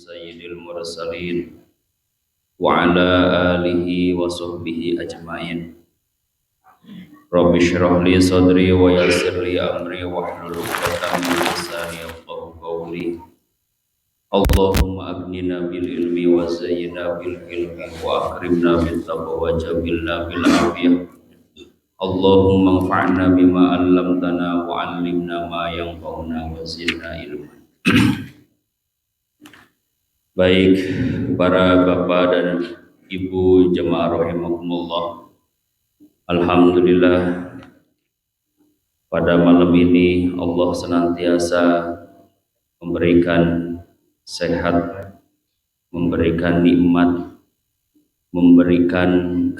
sayyidil mursalin wa ala alihi wa sahbihi ajmain. Rabbi shrah li sadri wa yassir li amri wahlul 'uqdatam min lisani yafqahu qawli. Allahumma aghnina bil ilmi wa zayyina bil ilmi wa akrimna bil taqwa wa jabilna bil afiyah. Allahumma anfa'na bima 'allamtana wa 'allimna ma yanfa'una wa zidna ilma. Baik para bapak dan ibu jemaah rahimakumullah, alhamdulillah pada malam ini Allah senantiasa memberikan sehat, memberikan nikmat, memberikan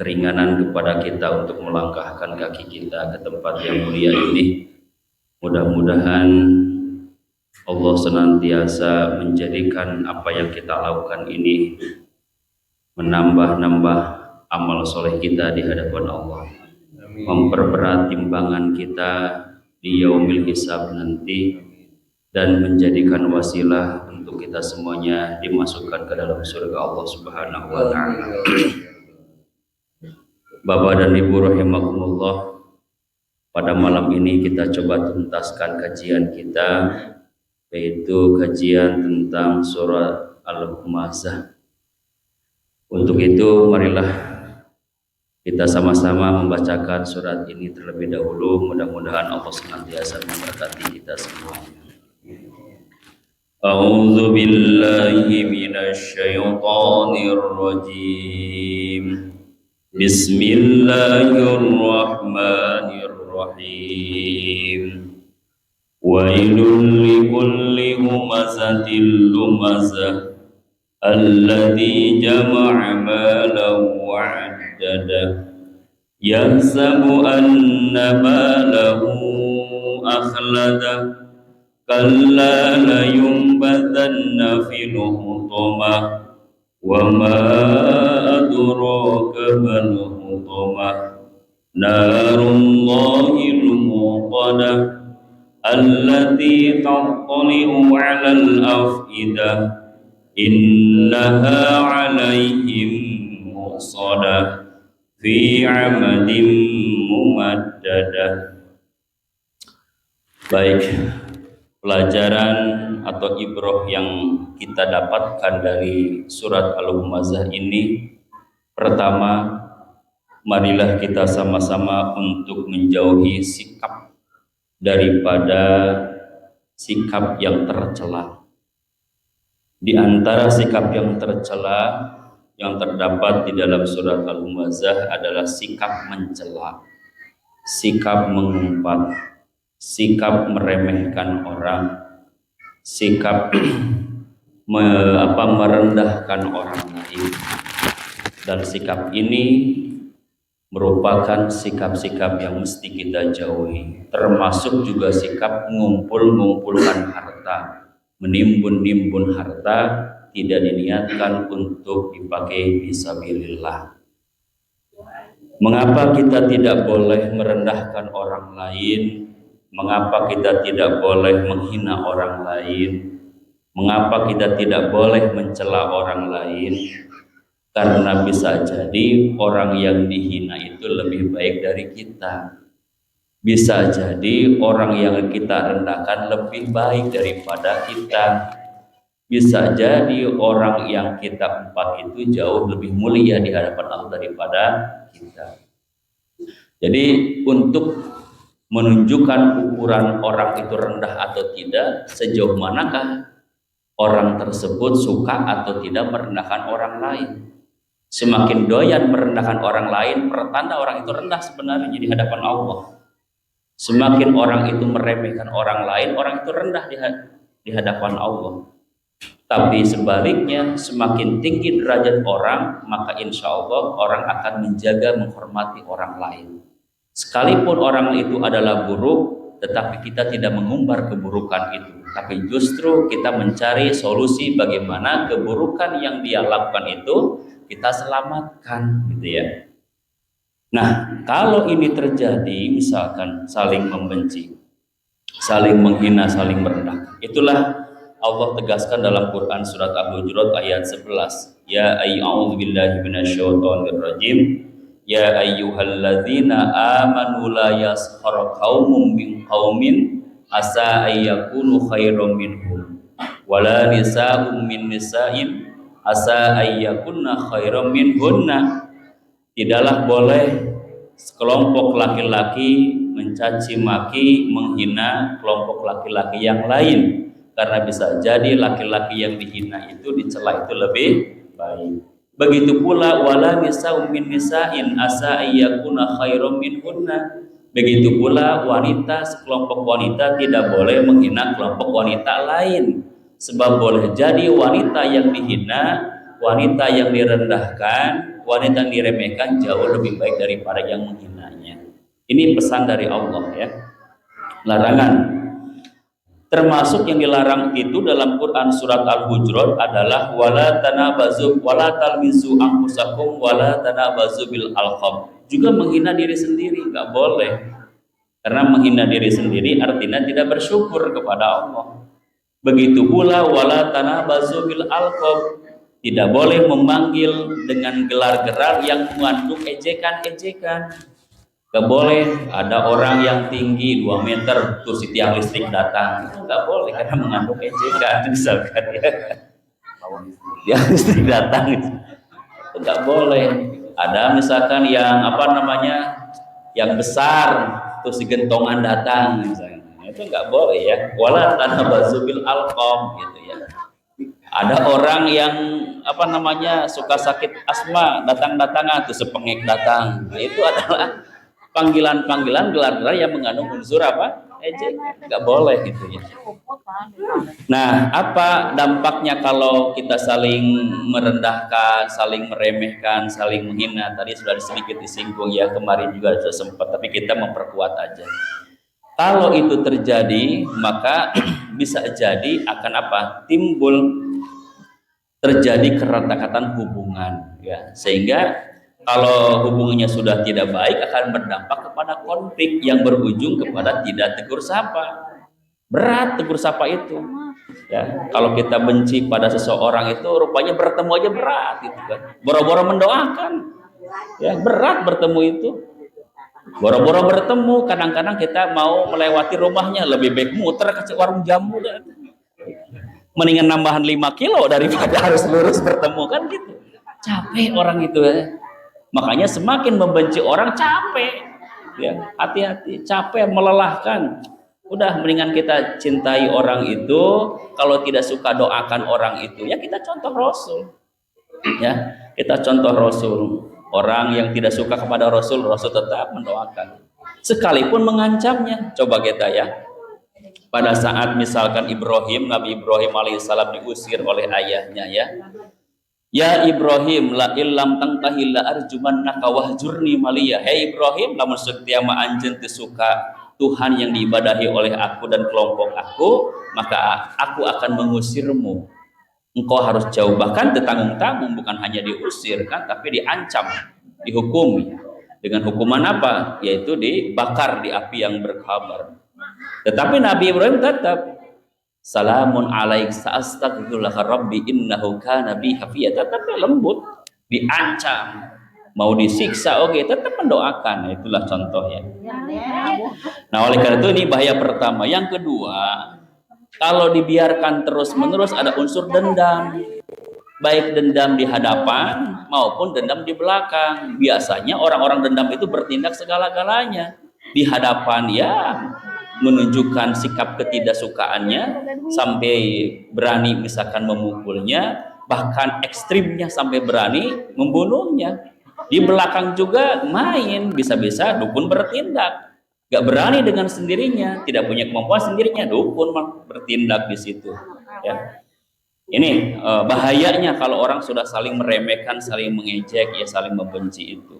keringanan kepada kita untuk melangkahkan kaki kita ke tempat yang mulia ini. Mudah-mudahan Allah senantiasa menjadikan apa yang kita lakukan ini menambah-nambah amal soleh kita di hadapan Allah. Amin. Memperberat timbangan kita di yaumil hisab nanti dan menjadikan wasilah untuk kita semuanya dimasukkan ke dalam surga Allah Subhanahu wa taala. Bapak dan Ibu rahimakumullah, pada malam ini kita coba tuntaskan kajian kita, yaitu kajian tentang surat Al-Humazah. Untuk itu marilah kita sama-sama membacakan surat ini terlebih dahulu. Mudah-mudahan Allah senantiasa memberkati kita semuanya. A'udzu billahi minasy syaithanir rajim. Bismillahirrahmanirrahim. Wailul likulli humazatil lumazah alladzi jama'a malan wa 'addada yahsabu anna malahu akhlada kalla la yunbadanna fil hutamah wa ma adraka mal hutamah narullahil muqadah allati tattali'u 'alal af'idah innaha 'alaihim muqsadah fi 'amadin mumaddadah. Baik, pelajaran atau ibrah yang kita dapatkan dari surat Al-Humazah ini, pertama, marilah kita sama-sama untuk menjauhi sikap daripada sikap yang tercela. Di antara sikap yang tercela yang terdapat di dalam surat Al-Humazah adalah sikap mencela, sikap mengumpat, sikap meremehkan orang, sikap merendahkan orang lain. Dan sikap ini merupakan sikap-sikap yang mesti kita jauhi, termasuk juga sikap mengumpulkan harta, menimbun harta tidak diniatkan untuk dipakai fisabilillah. Mengapa kita tidak boleh merendahkan orang lain? Mengapa kita tidak boleh menghina orang lain? Mengapa kita tidak boleh mencela orang lain? Karena bisa jadi orang yang dihina itu lebih baik dari kita. Bisa jadi orang yang kita rendahkan lebih baik daripada kita. Bisa jadi orang yang kita empat itu jauh lebih mulia di hadapan Allah daripada kita. Jadi untuk menunjukkan ukuran orang itu rendah atau tidak, sejauh manakah orang tersebut suka atau tidak merendahkan orang lain. Semakin doyan merendahkan orang lain, pertanda orang itu rendah sebenarnya di hadapan Allah. Semakin orang itu meremehkan orang lain, orang itu rendah di hadapan Allah. Tapi sebaliknya, semakin tinggi derajat orang, maka insya Allah orang akan menjaga, menghormati orang lain. Sekalipun orang itu adalah buruk, tetapi kita tidak mengumbar keburukan itu, tapi justru kita mencari solusi bagaimana keburukan yang dia lakukan itu kita selamatkan, gitu ya. Nah, kalau ini terjadi, misalkan saling membenci, saling menghina, saling merendahkan, itulah Allah tegaskan dalam Quran surat Al-Hujurat ayat 11. Ya a'udzubillahi minasyaitonirrajim. Ya ayyuhalladzina amanu la yaskhar qaumun min qaumin asa ayyakunu khairum minhum wala nisa'un min nisa'in asa ayyakunna khairum minhunna. Tidaklah boleh sekelompok laki-laki mencaci maki, menghina kelompok laki-laki yang lain, karena bisa jadi laki-laki yang dihina itu dicela itu lebih baik. Begitu pula wala nisa'un min nisa'in asa ayyakuna khairum minhunna. Begitu pula wanita, sekelompok wanita tidak boleh menghina kelompok wanita lain, sebab boleh jadi wanita yang dihina, wanita yang direndahkan, wanita yang diremehkan jauh lebih baik daripada yang menghinanya. Ini pesan dari Allah ya. Larangan. Termasuk yang dilarang itu dalam Quran surat Al-Hujurat adalah wala tanabazu wala talmizu anfusakum wala tanabazu bil alqab. Juga menghina diri sendiri nggak boleh. Karena menghina diri sendiri artinya tidak bersyukur kepada Allah. Begitu pula wala tanabazu bil alqab. Tidak boleh memanggil dengan gelar-gelar yang mengandung ejekan-ejekan. Gak boleh ada orang yang tinggi 2 meter terus si tiang listrik datang, itu gak boleh karena mengandung ejekan misalkan ya. Tiang listrik datang itu gak boleh. Ada misalkan yang yang besar terus si gentongan datang misalnya, itu gak boleh ya. Wala tanabazu bil alqab gitu ya. Ada orang yang suka sakit asma datang-datangan tuh sepengek datang. Nah, itu adalah panggilan-panggilan gelar-gelar yang mengandung unsur ejekan, nggak boleh gitu ya. Nah, apa dampaknya kalau kita saling merendahkan, saling meremehkan, saling menghina? Tadi sudah sedikit disinggung ya, kemarin juga sudah sempat, tapi kita memperkuat aja. Kalau itu terjadi, maka bisa jadi akan timbul terjadi keretakatan hubungan ya, sehingga kalau hubungannya sudah tidak baik akan berdampak kepada konflik yang berujung kepada tidak tegur sapa. Berat tegur sapa itu. Ya, kalau kita benci pada seseorang itu rupanya bertemu aja berat gitu kan. Boro-boro mendoakan. Ya, berat bertemu itu. Boro-boro bertemu, kadang-kadang kita mau melewati rumahnya lebih baik muter ke warung jamu kan. Mendingan nambahan 5 kilo daripada harus lurus bertemu kan gitu. Capek orang itu ya. Makanya semakin membenci orang capek, ya hati-hati, capek melelahkan. Udah mendingan kita cintai orang itu, kalau tidak suka doakan orang itu, ya kita contoh Rasul, ya kita contoh Rasul. Orang yang tidak suka kepada Rasul, Rasul tetap mendoakan, sekalipun mengancamnya. Coba kita ya, pada saat misalkan Nabi Ibrahim alaihissalam diusir oleh ayahnya ya. Ya Ibrahim la illam tangtahi la arjumannaka wahjurni maliya. Hei Ibrahim, lamun setia ma anjeun teu suka Tuhan yang diibadahi oleh aku dan kelompok aku, maka aku akan mengusirmu. Engkau harus jauh, bahkan tetanggung-tanggung, bukan hanya diusir kan, tapi diancam, dihukumi. Dengan hukuman apa? Yaitu dibakar di api yang berkabar. Tetapi Nabi Ibrahim tetap salamun alaik sa'astaghfirullah rabbi innahu kana bi hafiya, tetap lembut, diancam, mau disiksa tetap mendoakan. Itulah contohnya. Nah, oleh karena itu ini bahaya pertama. Yang kedua, kalau dibiarkan terus-menerus ada unsur dendam, baik dendam di hadapan maupun dendam di belakang. Biasanya orang-orang dendam itu bertindak segala-galanya. Di hadapan ya menunjukkan sikap ketidaksukaannya sampai berani misalkan memukulnya, bahkan ekstrimnya sampai berani membunuhnya. Di belakang juga main, bisa-bisa dukun bertindak, gak berani dengan sendirinya, tidak punya kemampuan sendirinya, dukun bertindak di situ ya. Ini bahayanya kalau orang sudah saling meremehkan, saling mengejek ya, saling membenci itu.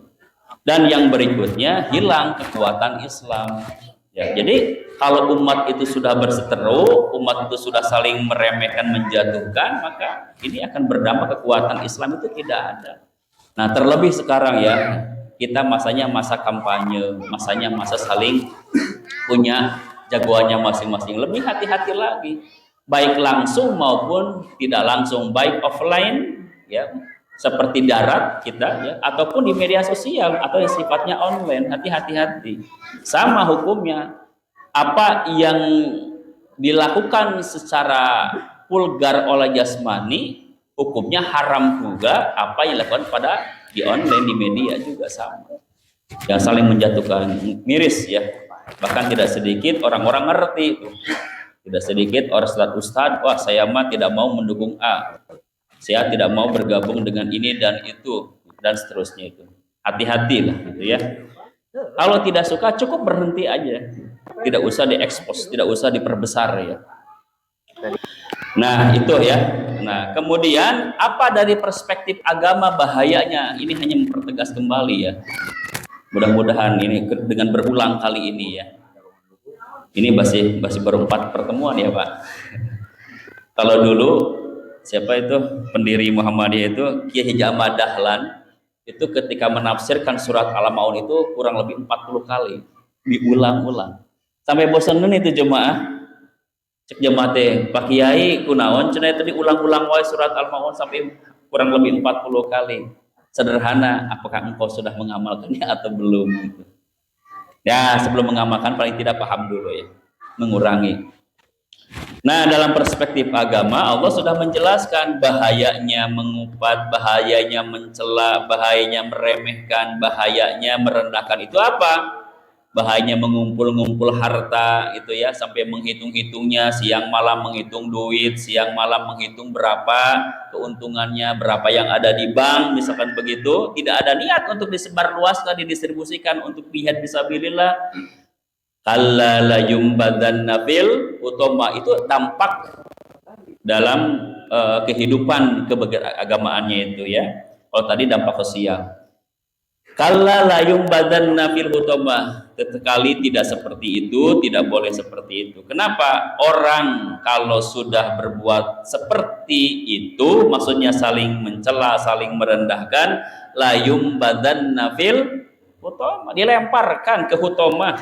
Dan yang berikutnya, hilang kekuatan Islam ya. Jadi kalau umat itu sudah berseteru, umat itu sudah saling meremehkan, menjatuhkan, maka ini akan berdampak kekuatan Islam itu tidak ada. Nah, terlebih sekarang ya, kita masanya masa kampanye, masanya masa saling punya jagoannya masing-masing. Lebih hati-hati lagi. baik langsung maupun tidak langsung, baik offline ya seperti darat kita ya, ataupun di media sosial atau yang sifatnya online. Hati-hati, sama hukumnya. Apa yang dilakukan secara vulgar oleh jasmani, hukumnya haram juga. Apa yang dilakukan pada di online, di media juga sama. Yang saling menjatuhkan, miris ya. Bahkan tidak sedikit orang-orang ngerti, tidak sedikit orang ustadz, wah saya mah tidak mau mendukung A, saya tidak mau bergabung dengan ini dan itu dan seterusnya itu. Hati-hatilah gitu ya. Kalau tidak suka cukup berhenti aja, tidak usah diekspos, tidak usah diperbesar ya. Nah itu ya. Nah kemudian apa dari perspektif agama bahayanya? Ini hanya mempertegas kembali ya. Mudah-mudahan ini dengan berulang kali ini ya. Ini masih baru 4 pertemuan ya Pak. Kalau dulu siapa itu pendiri Muhammadiyah itu Kiai Haji Ahmad Dahlan itu ketika menafsirkan surat Al-Maun itu kurang lebih 40 kali diulang-ulang sampai bosan itu jemaah. Cek jemaah teh Pak Kiai kunaon cenah itu diulang-ulang wae surat Al-Maun sampai kurang lebih 40 kali. Sederhana, apakah engkau sudah mengamalkannya atau belum gitu. Ya sebelum mengamalkan paling tidak paham dulu ya, mengurangi. Nah dalam perspektif agama Allah sudah menjelaskan bahayanya mengupat, bahayanya mencela, bahayanya meremehkan, bahayanya merendahkan. Itu apa? Bahayanya mengumpul-ngumpul harta itu ya, sampai menghitung-hitungnya, siang malam menghitung duit, siang malam menghitung berapa keuntungannya, berapa yang ada di bank misalkan begitu. Tidak ada niat untuk disebarluaskan, didistribusikan untuk jihad fisabilillah. Kalla la yumbadanna fil utama, itu tampak dalam kehidupan keberagamaannya itu ya. Kalau tadi dampak sosial. Kalla la yumbadanna fil utama, sekali tidak seperti itu, tidak boleh seperti itu. Kenapa? Orang kalau sudah berbuat seperti itu, maksudnya saling mencela, saling merendahkan, la yumbadanna fil utama, dilemparkan ke hutama.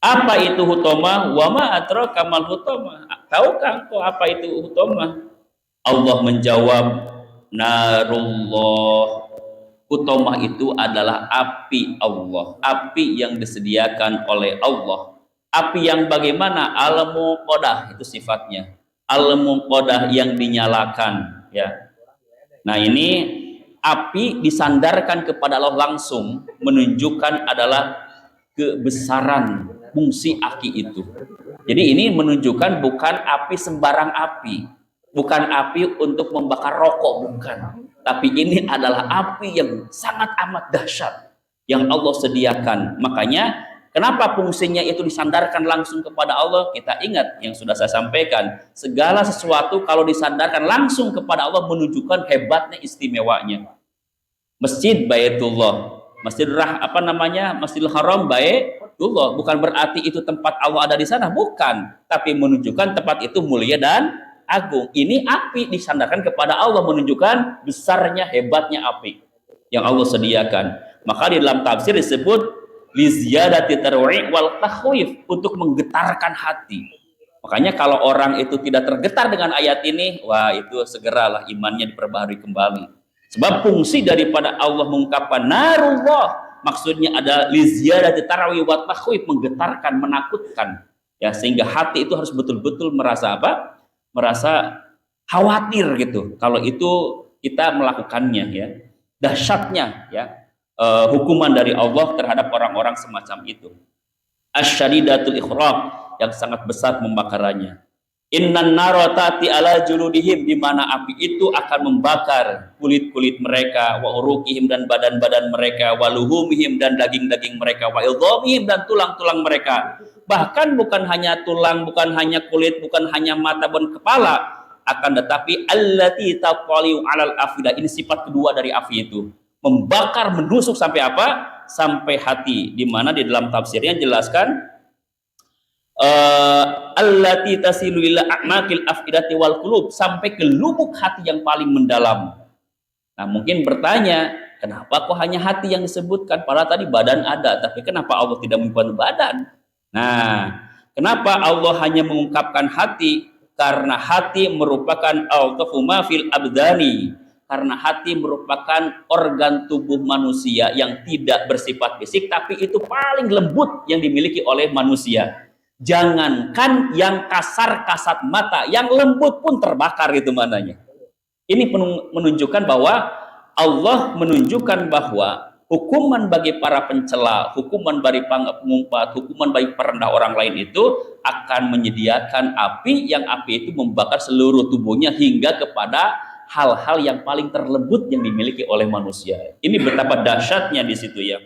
Apa itu hutama? Wa ma adraka mal hutama. Tahukah engkau apa itu hutama? Allah menjawab, narullah. Hutama itu adalah api Allah, api yang disediakan oleh Allah. Api yang bagaimana? Al-muqadah, itu sifatnya. Al-muqadah yang dinyalakan ya. Nah, ini api disandarkan kepada Allah langsung, menunjukkan adalah kebesaran fungsi aki itu. Jadi ini menunjukkan bukan api sembarang api, bukan api untuk membakar rokok, bukan. Tapi ini adalah api yang sangat amat dahsyat yang Allah sediakan. Makanya kenapa fungsinya itu disandarkan langsung kepada Allah? Kita ingat yang sudah saya sampaikan, segala sesuatu kalau disandarkan langsung kepada Allah menunjukkan hebatnya, istimewanya. Masjid Baitullah, Masjidil Haram Baitullah, bukan berarti itu tempat Allah ada di sana, bukan, tapi menunjukkan tempat itu mulia dan agung. Ini api disandarkan kepada Allah, menunjukkan besarnya, hebatnya api yang Allah sediakan. Maka di dalam tafsir disebut liziyadati tarwi' wal takhwif, untuk menggetarkan hati. Makanya kalau orang itu tidak tergetar dengan ayat ini, wah itu segeralah imannya diperbaharui kembali. Sebab fungsi daripada Allah mengungkapkan narullah, maksudnya ada liziyadati tarwi' wal takhwif, menggetarkan, menakutkan. Ya, sehingga hati itu harus betul-betul merasa apa? Merasa khawatir gitu kalau itu kita melakukannya ya. Dahsyatnya ya hukuman dari Allah terhadap orang-orang semacam itu. Asyadidatul ikhraq, yang sangat besar pembakarannya. Innan narotati ala juludihim, di mana api itu akan membakar kulit-kulit mereka, wa urukihim, dan badan-badan mereka, wa luhumihim, dan daging-daging mereka, wa idhamihim, dan tulang-tulang mereka. Bahkan bukan hanya tulang, bukan hanya kulit, bukan hanya mata dan kepala, akan tetapi allati taqaliu alal afidah. Ini sifat kedua dari api itu, membakar, menusuk sampai apa? Sampai hati. Di mana di dalam tafsirnya jelaskan allati tasilu ila a'maqil afidati wal qulub, sampai ke lubuk hati yang paling mendalam. Nah, mungkin bertanya, kenapa kok hanya hati yang disebutkan? Padahal tadi badan ada, tapi kenapa Allah tidak menyebut badan? Nah, kenapa Allah hanya mengungkapkan hati? Karena hati merupakan altafu ma fil abdani, karena hati merupakan organ tubuh manusia yang tidak bersifat fisik, tapi itu paling lembut yang dimiliki oleh manusia. Jangankan yang kasar mata, yang lembut pun terbakar itu mananya. Ini menunjukkan bahwa Allah menunjukkan bahwa hukuman bagi para pencela, hukuman bagi pengumpat, hukuman bagi perendah orang lain itu akan menyediakan api, yang api itu membakar seluruh tubuhnya hingga kepada hal-hal yang paling terlembut yang dimiliki oleh manusia. Ini betapa dahsyatnya di situ ya.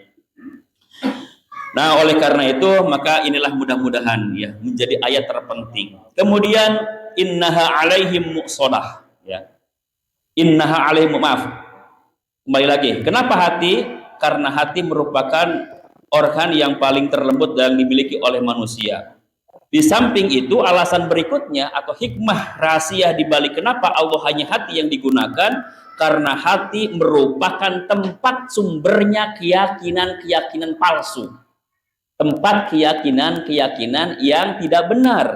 Nah, oleh karena itu maka inilah mudah-mudahan ya menjadi ayat terpenting. Kemudian innaha alaihim muqsadah ya. Innaha alaihim, maaf. Kembali lagi, kenapa hati? Karena hati merupakan organ yang paling terlembut dan dimiliki oleh manusia. Di samping itu, alasan berikutnya atau hikmah rahasia di balik kenapa Allah hanya hati yang digunakan, karena hati merupakan tempat sumbernya keyakinan-keyakinan palsu. Tempat keyakinan-keyakinan yang tidak benar.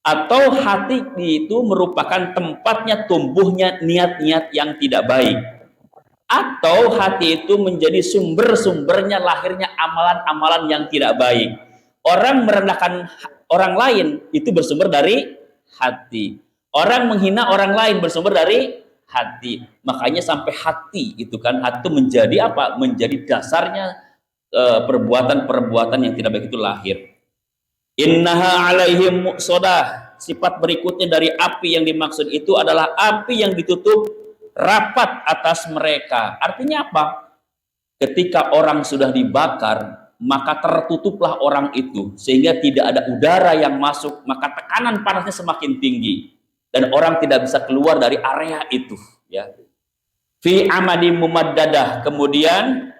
Atau hati itu merupakan tempatnya tumbuhnya niat-niat yang tidak baik. Atau hati itu menjadi sumber-sumbernya lahirnya amalan-amalan yang tidak baik. Orang merendahkan orang lain itu bersumber dari hati. Orang menghina orang lain bersumber dari hati. Makanya sampai hati itu kan, hati itu menjadi apa? Menjadi dasarnya perbuatan-perbuatan yang tidak baik itu lahir. Innaha alaihim muqsadah. Sifat berikutnya dari api yang dimaksud itu adalah api yang ditutup rapat atas mereka. Artinya apa? Ketika orang sudah dibakar, maka tertutuplah orang itu sehingga tidak ada udara yang masuk, maka tekanan panasnya semakin tinggi dan orang tidak bisa keluar dari area itu ya. Fi amadi mumaddadah, kemudian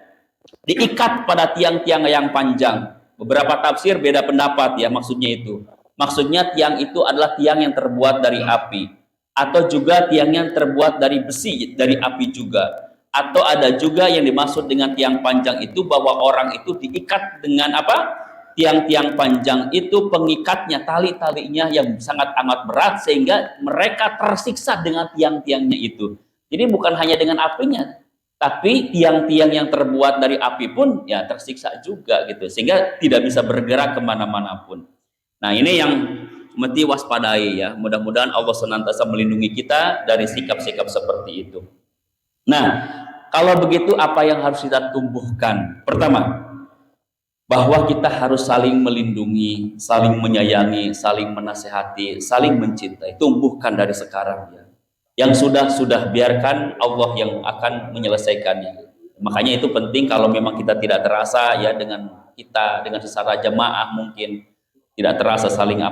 diikat pada tiang-tiang yang panjang. Beberapa tafsir beda pendapat ya maksudnya itu. Maksudnya tiang itu adalah tiang yang terbuat dari api, atau juga tiang yang terbuat dari besi, dari api juga. Atau ada juga yang dimaksud dengan tiang panjang itu bahwa orang itu diikat dengan apa? Tiang-tiang panjang itu pengikatnya, tali-talinya yang sangat amat berat sehingga mereka tersiksa dengan tiang-tiangnya itu. Jadi bukan hanya dengan apinya, tapi tiang-tiang yang terbuat dari api pun ya tersiksa juga gitu, sehingga tidak bisa bergerak kemana-mana pun. Nah, ini yang mesti waspadai ya. Mudah-mudahan Allah senantiasa melindungi kita dari sikap-sikap seperti itu. Nah, kalau begitu apa yang harus kita tumbuhkan? Pertama, bahwa kita harus saling melindungi, saling menyayangi, saling menasehati, saling mencintai. Tumbuhkan dari sekarang ya. Yang sudah biarkan Allah yang akan menyelesaikannya. Makanya itu penting kalau memang kita tidak terasa ya dengan kita, dengan secara jamaah mungkin tidak terasa saling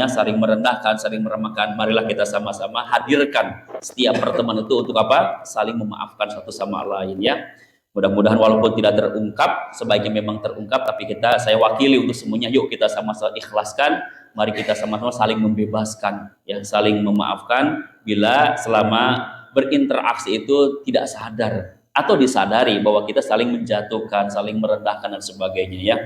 saling merendahkan, saling meremehkan. Marilah kita sama-sama hadirkan setiap pertemuan itu untuk apa? Saling memaafkan satu sama lain ya. Mudah-mudahan walaupun tidak terungkap, sebaiknya memang terungkap, tapi saya wakili untuk semuanya. Yuk kita sama-sama ikhlaskan. Mari kita sama-sama saling membebaskan, ya, saling memaafkan bila selama berinteraksi itu tidak sadar atau disadari bahwa kita saling menjatuhkan, saling merendahkan dan sebagainya ya.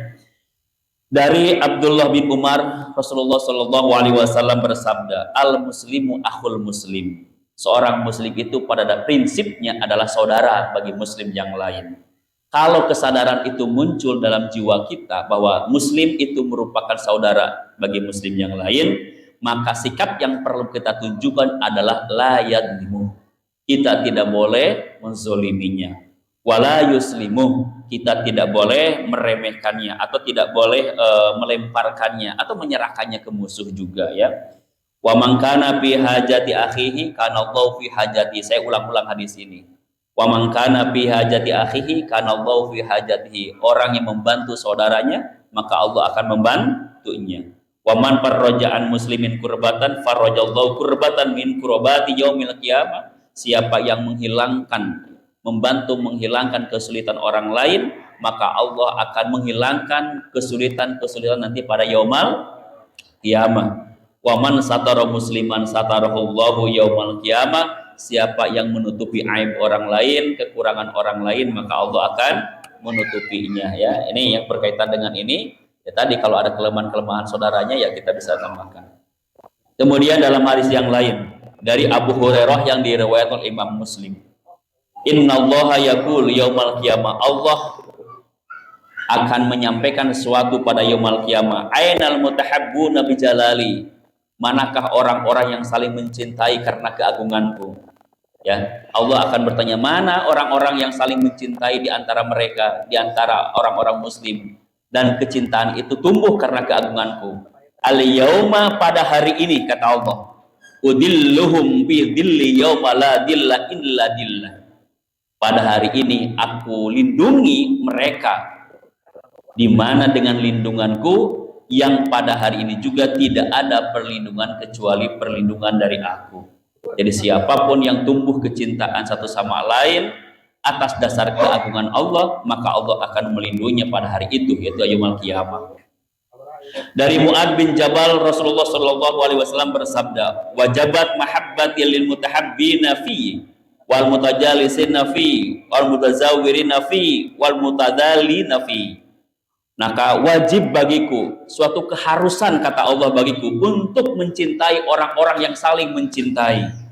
Dari Abdullah bin Umar, Rasulullah Shallallahu Alaihi Wasallam bersabda, al muslimu akhul muslim. Seorang muslim itu pada prinsipnya adalah saudara bagi muslim yang lain. Kalau kesadaran itu muncul dalam jiwa kita bahwa muslim itu merupakan saudara bagi muslim yang lain, maka sikap yang perlu kita tunjukkan adalah la yadlimu. Kita tidak boleh menzoliminya. Wala yuslimu, kita tidak boleh meremehkannya atau tidak boleh melemparkannya atau menyerahkannya ke musuh juga ya. Wa man kana fi hajati akhihi kana Allahu fi hajati. Saya ulang-ulang hadis ini. Wa man kana fi hajati akhihi kana Allahu fi hajatihi. Orang yang membantu saudaranya, maka Allah akan membantunya. Wa man farraja'an muslimin kurbatan farrajallahu kurbatan min kurbati yaumil qiyamah. Siapa yang membantu menghilangkan kesulitan orang lain, maka Allah akan menghilangkan kesulitan-kesulitan nanti pada yaumal qiyamah. Wa man satara musliman satarahullahu yaumal qiyamah. Siapa yang menutupi aib orang lain, kekurangan orang lain, maka Allah akan menutupinya ya. Ini yang berkaitan dengan ini. Ya tadi kalau ada kelemahan-kelemahan saudaranya ya kita bisa tambahkan. Kemudian dalam hadis yang lain dari Abu Hurairah yang diriwayatkan oleh Imam Muslim, Innallaha yaqul yaumal qiyamah, Allah akan menyampaikan sesuatu pada yaumul qiyamah, ainal mutahabbuna bijalali, manakah orang-orang yang saling mencintai karena keagunganku. Ya, Allah akan bertanya, mana orang-orang yang saling mencintai di antara mereka, di antara orang-orang muslim, dan kecintaan itu tumbuh karena keagunganku. Al yauma, pada hari ini, kata Allah, udilluhum bi dhilli yauma la dhilla illa dhillah. Pada hari ini aku lindungi mereka, di mana dengan lindunganku, yang pada hari ini juga tidak ada perlindungan kecuali perlindungan dari aku. Jadi siapapun yang tumbuh kecintaan satu sama lain atas dasar keagungan Allah, maka Allah akan melindunginya pada hari itu, yaitu yaumul qiyamah. Dari Mu'ad bin Jabal, Rasulullah Shallallahu Alaihi Wasallam bersabda, wajabat mahabbati lil mutahabbina fi wal mutajalisina fi wal mutazawirina fi wal mutadallina fi. Maka wajib bagiku, suatu keharusan kata Allah bagiku, untuk mencintai orang-orang yang saling mencintai.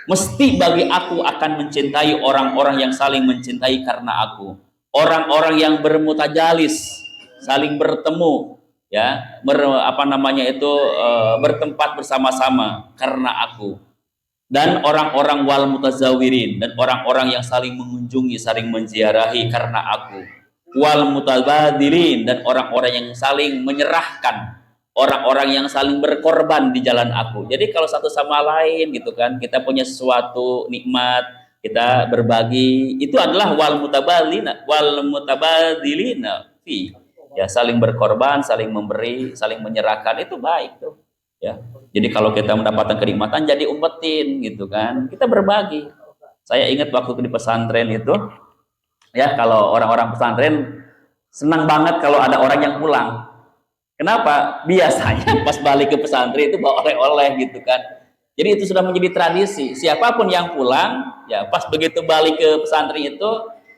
Mesti bagi aku akan mencintai orang-orang yang saling mencintai karena aku. Orang-orang yang bermutajalis, saling bertemu, ya, bertempat bersama-sama karena aku. Dan orang-orang wal mutazawirin, dan orang-orang yang saling mengunjungi, saling menziarahi karena aku. Wal mutabadilin, dan orang-orang yang saling menyerahkan, orang-orang yang saling berkorban di jalan aku. Jadi kalau satu sama lain gitu kan, kita punya sesuatu nikmat, kita berbagi, itu adalah wal mutabadilina fi. Ya, saling berkorban, saling memberi, saling menyerahkan, itu baik tuh. Ya. Jadi kalau kita mendapatkan kenikmatan, jadi umpetin gitu kan. Kita berbagi. Saya ingat waktu di pesantren itu, ya, kalau orang-orang pesantren senang banget kalau ada orang yang pulang. Kenapa? Biasanya pas balik ke pesantren itu bawa oleh-oleh gitu kan. Jadi itu sudah menjadi tradisi. Siapapun yang pulang, ya pas begitu balik ke pesantren itu,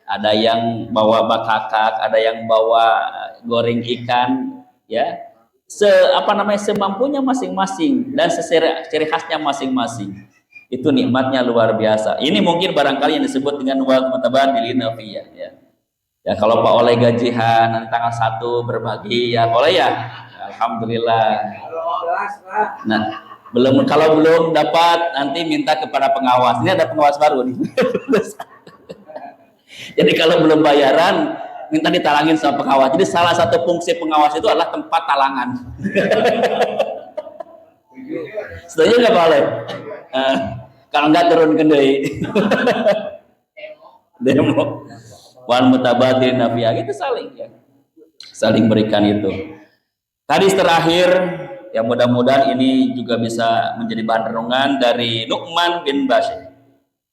ada yang bawa bakakak, ada yang bawa goreng ikan, ya. Semampunya masing-masing dan ciri khasnya masing-masing. Itu nikmatnya luar biasa. Ini mungkin barangkali yang disebut dengan wal mutabadilina fi, ya. Ya, kalau Pak Oleh gajian nanti tanggal 1 berbagi, ya Oleh ya. Alhamdulillah. Nah, kalau belum dapat nanti minta kepada pengawas. Ini ada pengawas baru nih. Jadi kalau belum bayaran minta ditalangin sama pengawas. Jadi salah satu fungsi pengawas itu adalah tempat talangan. Setuju nggak Pak Oleh? Kalau nggak turun ke deui. Demo. Wal mutabadilina fi, itu saling, ya. Saling berikan itu. Hadis terakhir, ya mudah-mudahan ini juga bisa menjadi bahan renungan dari Nu'man bin Bashir.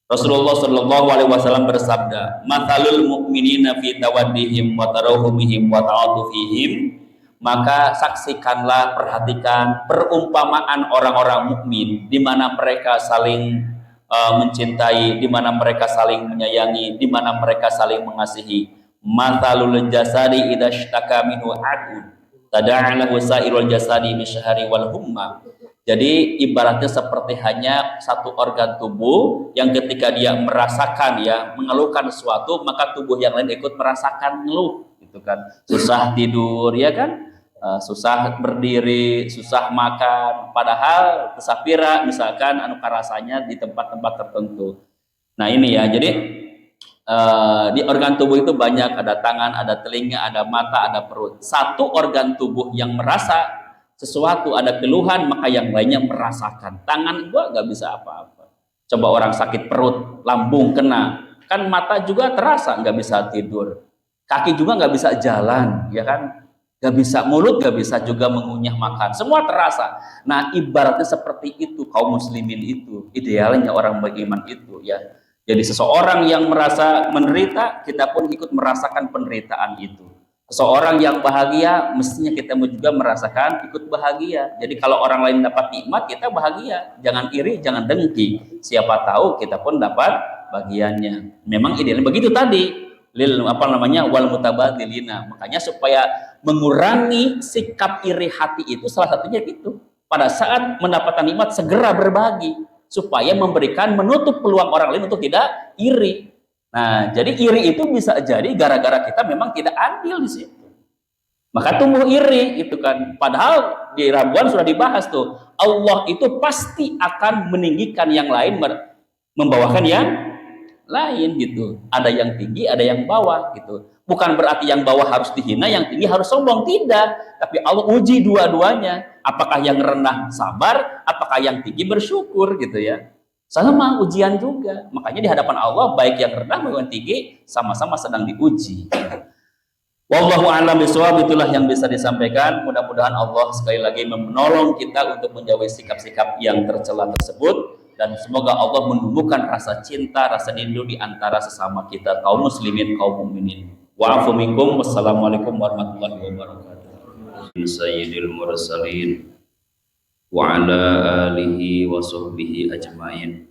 Rasulullah Shallallahu Alaihi Wasallam bersabda, "Mathalul mu'minina fi tawaddihim wa tarahumihim wa ta'atufihim." Maka saksikanlah, perhatikan perumpamaan orang-orang mukmin, di mana mereka saling mencintai, di mana mereka saling menyayangi, di mana mereka saling mengasihi. Mathalul jasadi idza ishtaka minhu 'adun tada'a lahu sa'irul jasadi min syahri wal humma. Jadi ibaratnya seperti hanya satu organ tubuh yang ketika dia merasakan, ya, mengeluhkan sesuatu, maka tubuh yang lain ikut merasakan ngeluh gitu kan. Susah tidur, ya kan? Susah berdiri, susah makan, padahal kesapira misalkan rasanya di tempat-tempat tertentu. Nah ini ya, jadi di organ tubuh itu banyak, ada tangan, ada telinga, ada mata, ada perut. Satu organ tubuh yang merasa sesuatu, ada keluhan, maka yang lainnya merasakan. Tangan gua nggak bisa apa-apa. Coba orang sakit perut, lambung kena, kan mata juga terasa nggak bisa tidur, kaki juga nggak bisa jalan, ya kan? Gak bisa, mulut gak bisa juga mengunyah makan, semua terasa. Nah ibaratnya seperti itu kaum muslimin itu, idealnya orang beriman itu, ya. Jadi seseorang yang merasa menderita, kita pun ikut merasakan penderitaan itu. Seseorang yang bahagia, mestinya kita juga merasakan ikut bahagia. Jadi kalau orang lain dapat nikmat, kita bahagia. Jangan iri, jangan dengki. Siapa tahu kita pun dapat bagiannya. Memang idealnya begitu tadi. Wal mutabadilina. Makanya supaya mengurangi sikap iri hati itu, salah satunya gitu, pada saat mendapatkan nikmat segera berbagi supaya memberikan menutup peluang orang lain untuk tidak iri. Nah, jadi iri itu bisa jadi gara-gara kita memang tidak adil di situ. Maka tumbuh iri itu kan. Padahal di Rabuan sudah dibahas tuh. Allah itu pasti akan meninggikan yang lain, membawakan yang lain gitu. Ada yang tinggi, ada yang bawah gitu. Bukan berarti yang bawah harus dihina, yang tinggi harus sombong, tidak. Tapi Allah uji dua-duanya. Apakah yang rendah sabar, apakah yang tinggi bersyukur gitu ya. Sama ujian juga. Makanya di hadapan Allah baik yang rendah maupun yang tinggi sama-sama sedang diuji. Wallahu a'lam bishawab, itulah yang bisa disampaikan. Mudah-mudahan Allah sekali lagi menolong kita untuk menjauhi sikap-sikap yang tercela tersebut, dan semoga Allah menumbuhkan rasa cinta, rasa rindu di antara sesama kita kaum muslimin, kaum mukminin. Wa'afu minkum. Wassalamualaikum warahmatullahi wabarakatuh. Sayyidil mursalin wa ala alihi wa sahbihi ajmain.